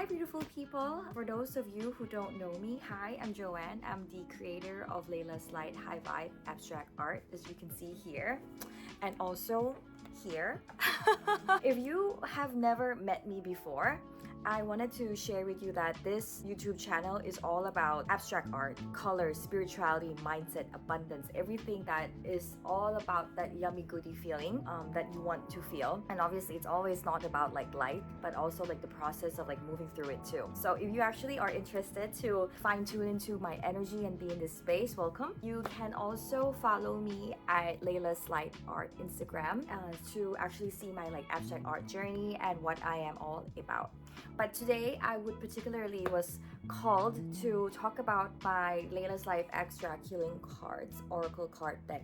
Hi beautiful people! For those of you who don't know me, hi, I'm Jhoanne. I'm the creator of Laylas Light High-Vibe Abstract Art, as you can see here. And also here. If you have never met me before, I wanted to share with you that this YouTube channel is all about abstract art, colors, spirituality, mindset, abundance, everything that is all about that yummy goody feeling that you want to feel. And obviously it's always not about like light, but also like the process of like moving through it too. So if you actually are interested to fine tune into my energy and be in this space, welcome. You can also follow me at Laylas Light Art Instagram to actually see my like abstract art journey and what I am all about. But today I would particularly was called to talk about my Laylas Life Abstract Healing Cards Oracle card deck.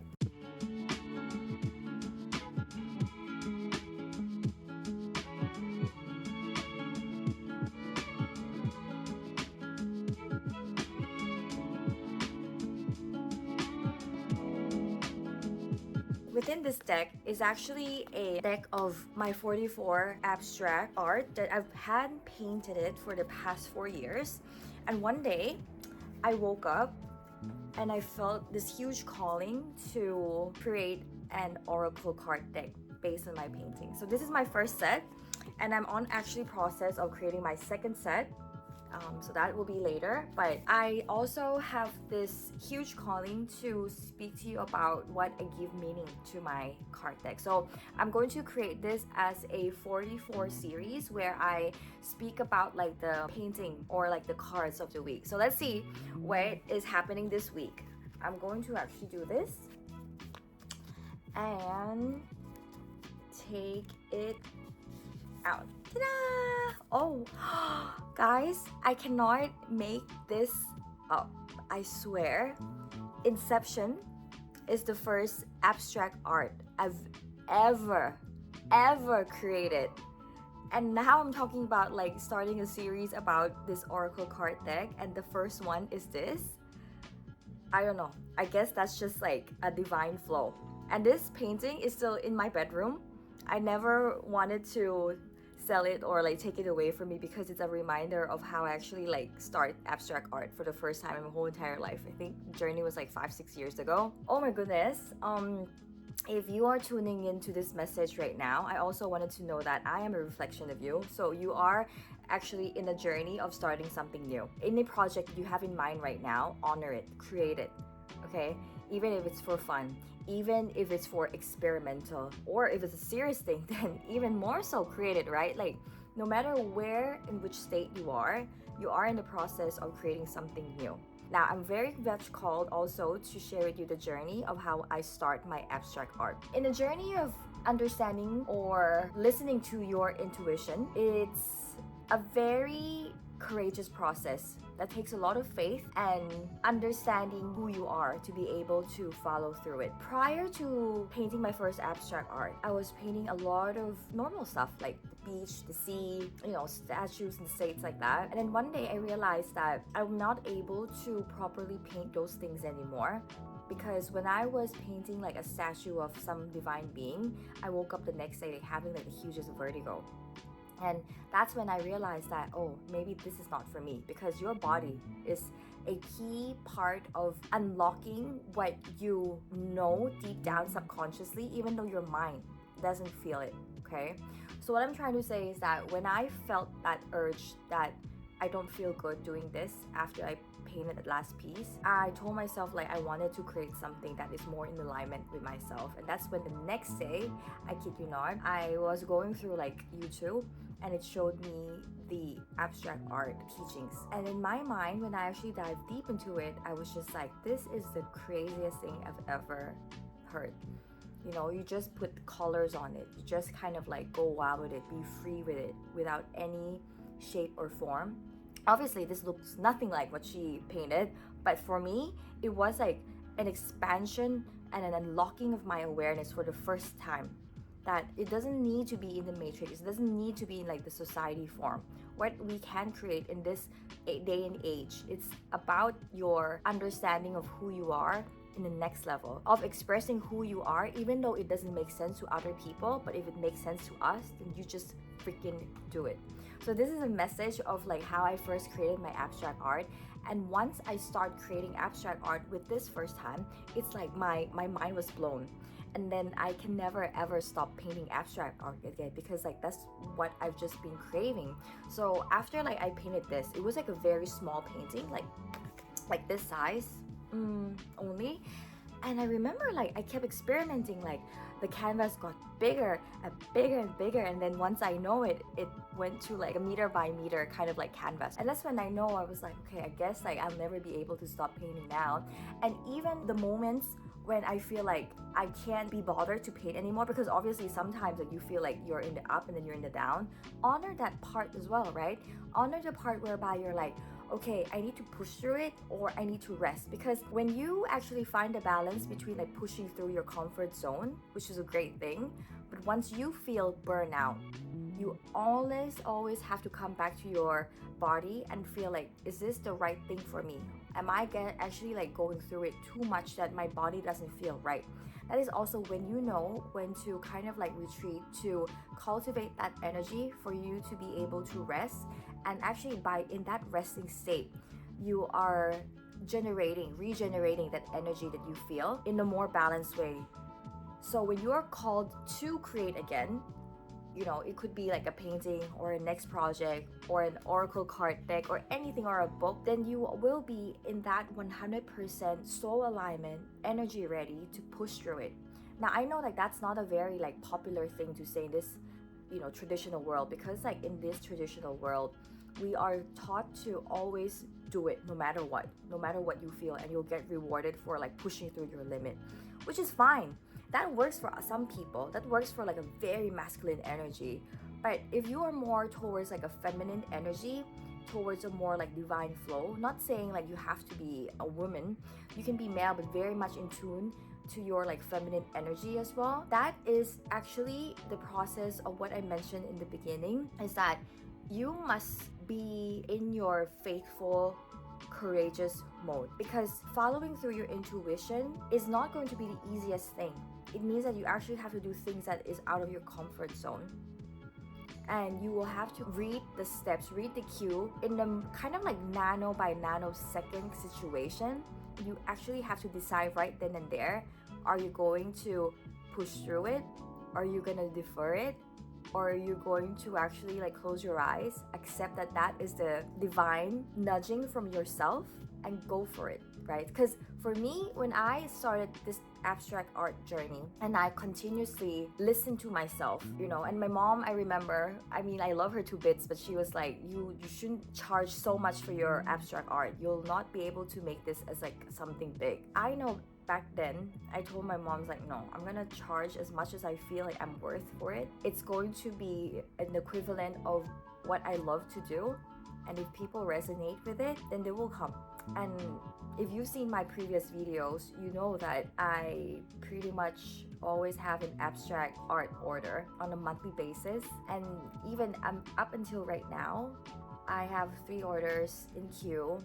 Within this deck is actually a deck of my 44 abstract art that I've had painted it for the past 4 years. And one day I woke up and I felt this huge calling to create an oracle card deck based on my painting. So this is my first set and I'm on actually process of creating my second set. So that will be later, but I also have this huge calling to speak to you about what I give meaning to my card deck. So I'm going to create this as a 44 series where I speak about like the painting or like the cards of the week. So let's see what is happening this week. I'm going to actually do this and take it out. Ta-da! Oh, guys, I cannot make this up. I swear. Inception is the first abstract art I've ever created. And now I'm talking about like starting a series about this oracle card deck, and the first one is this. I don't know. I guess that's just like a divine flow. And this painting is still in my bedroom. I never wanted to sell it or like take it away from me because it's a reminder of how I actually like start abstract art for the first time in my whole entire life. I think the journey was like 5-6 years ago. Oh my goodness. If you are tuning into this message right now, I also wanted to know that I am a reflection of you. So you are actually in a journey of starting something new. Any project you have in mind right now, honor it, create it, okay? Even if it's for fun, even if it's for experimental, or if it's a serious thing, then even more so create it, right? Like no matter where in which state you are in the process of creating something new. Now, I'm very much called also to share with you the journey of how I start my abstract art. In the journey of understanding or listening to your intuition, it's a very courageous process that takes a lot of faith and understanding who you are to be able to follow through it. Prior to painting my first abstract art, I was painting a lot of normal stuff like the beach, the sea, statues and states like that. And then one day I realized that I'm not able to properly paint those things anymore. Because when I was painting like a statue of some divine being, I woke up the next day having like the hugest vertigo. And that's when I realized that, oh, maybe this is not for me, because your body is a key part of unlocking what you know deep down subconsciously, even though your mind doesn't feel it, okay? So what I'm trying to say is that when I felt that urge that I don't feel good doing this after I painted the last piece, I told myself like I wanted to create something that is more in alignment with myself. And that's when the next day, I kid you not, I was going through like YouTube and it showed me the abstract art teachings. And in my mind, when I actually dived deep into it, I was just like, this is the craziest thing I've ever heard. You just put colors on it. You just kind of like go wild with it, be free with it without any shape or form. Obviously, this looks nothing like what she painted, but for me, it was like an expansion and an unlocking of my awareness for the first time. That it doesn't need to be in the matrix, it doesn't need to be in like the society form. What we can create in this day and age, it's about your understanding of who you are in the next level of expressing who you are, even though it doesn't make sense to other people, but if it makes sense to us, then you just freaking do it. So this is a message of like how I first created my abstract art. And once I start creating abstract art with this first time, it's like my mind was blown. And then I can never ever stop painting abstract art again, because like that's what I've just been craving. So after like I painted this, it was like a very small painting, like this size only. And I remember like I kept experimenting, like the canvas got bigger and bigger and bigger, and then once I know it went to like a meter by meter kind of like canvas. And that's when I know, I was like, okay, I guess like I'll never be able to stop painting now. And even the moments when I feel like I can't be bothered to paint anymore, because obviously sometimes like you feel like you're in the up and then you're in the down, honor that part as well, right? Honor the part whereby you're like, okay, I need to push through it or I need to rest. Because when you actually find a balance between like pushing through your comfort zone, which is a great thing, but once you feel burnout, you always have to come back to your body and feel like, is this the right thing for me? Am I actually like going through it too much that my body doesn't feel right? That is also when you know when to kind of like retreat, to cultivate that energy for you to be able to rest. And actually by in that resting state, you are regenerating that energy that you feel in a more balanced way. So when you are called to create again, you know, it could be like a painting or a next project or an oracle card deck or anything, or a book, then you will be in that 100% soul alignment, energy ready to push through it. Now I know like that's not a very like popular thing to say in this, you know, traditional world, because like in this traditional world we are taught to always do it no matter what you feel, and you'll get rewarded for like pushing through your limit, which is fine. That works for some people, that works for like a very masculine energy. But if you are more towards like a feminine energy, towards a more like divine flow, not saying like you have to be a woman, you can be male but very much in tune to your like feminine energy as well. That is actually the process of what I mentioned in the beginning, is that you must be in your faithful, courageous mode, because following through your intuition is not going to be the easiest thing. It means that you actually have to do things that is out of your comfort zone, and you will have to read the steps, read the cue in a kind of like nano by nanosecond situation. You actually have to decide right then and there, are you going to push through it? Are you gonna defer it? Or are you going to actually like close your eyes, accept that that is the divine nudging from yourself, and go for it, right? Because for me, when I started this abstract art journey and I continuously listened to myself, you know, and my mom, I remember, I mean, I love her to bits, but she was like, you shouldn't charge so much for your abstract art. You'll not be able to make this as like something big. I know back then, I told my mom, like, no, I'm gonna charge as much as I feel like I'm worth for it. It's going to be an equivalent of what I love to do. And if people resonate with it, then they will come. And if you've seen my previous videos, you know that I pretty much always have an abstract art order on a monthly basis. And even up until right now, I have 3 orders in queue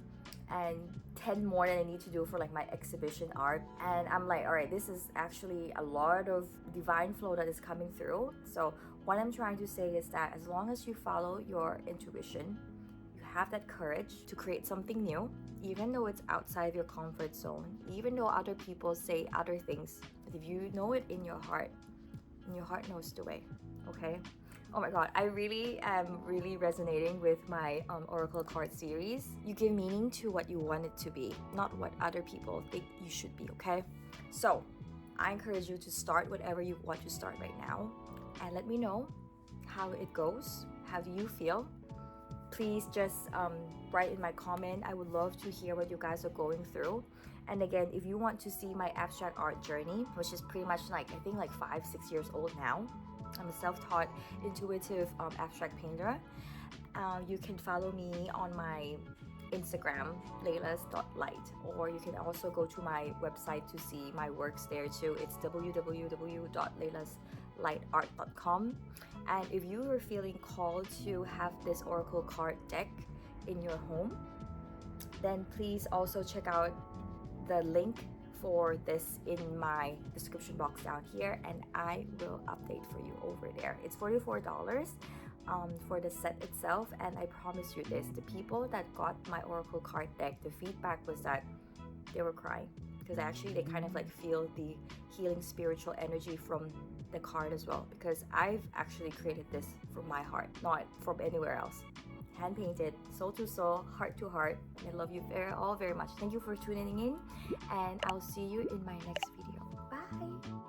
and 10 more that I need to do for like my exhibition art. And I'm like, all right, this is actually a lot of divine flow that is coming through. So what I'm trying to say is that as long as you follow your intuition, you have that courage to create something new, even though it's outside your comfort zone, even though other people say other things, but if you know it in your heart, and your heart knows the way, okay? Oh my god, I really am resonating with my Oracle card series. You give meaning to what you want it to be, not what other people think you should be, okay? So, I encourage you to start whatever you want to start right now, and let me know how it goes. How do you feel? Please just write in my comment. I would love to hear what you guys are going through. And again, if you want to see my abstract art journey, which is pretty much like, I think like 5-6 years old now, I'm a self-taught intuitive abstract painter. You can follow me on my Instagram, laylas.light, or you can also go to my website to see my works there too. It's www.laylaslightart.com. And if you are feeling called to have this oracle card deck in your home, then please also check out the link for this in my description box down here, and I will update for you over there. It's $44 for the set itself, and I promise you this, the people that got my oracle card deck, the feedback was that they were crying, because actually they kind of like feel the healing spiritual energy from the card as well, because I've actually created this from my heart, not from anywhere else. Hand painted, soul to soul, heart to heart. I love you all very much. Thank you for tuning in, and I'll see you in my next video. Bye.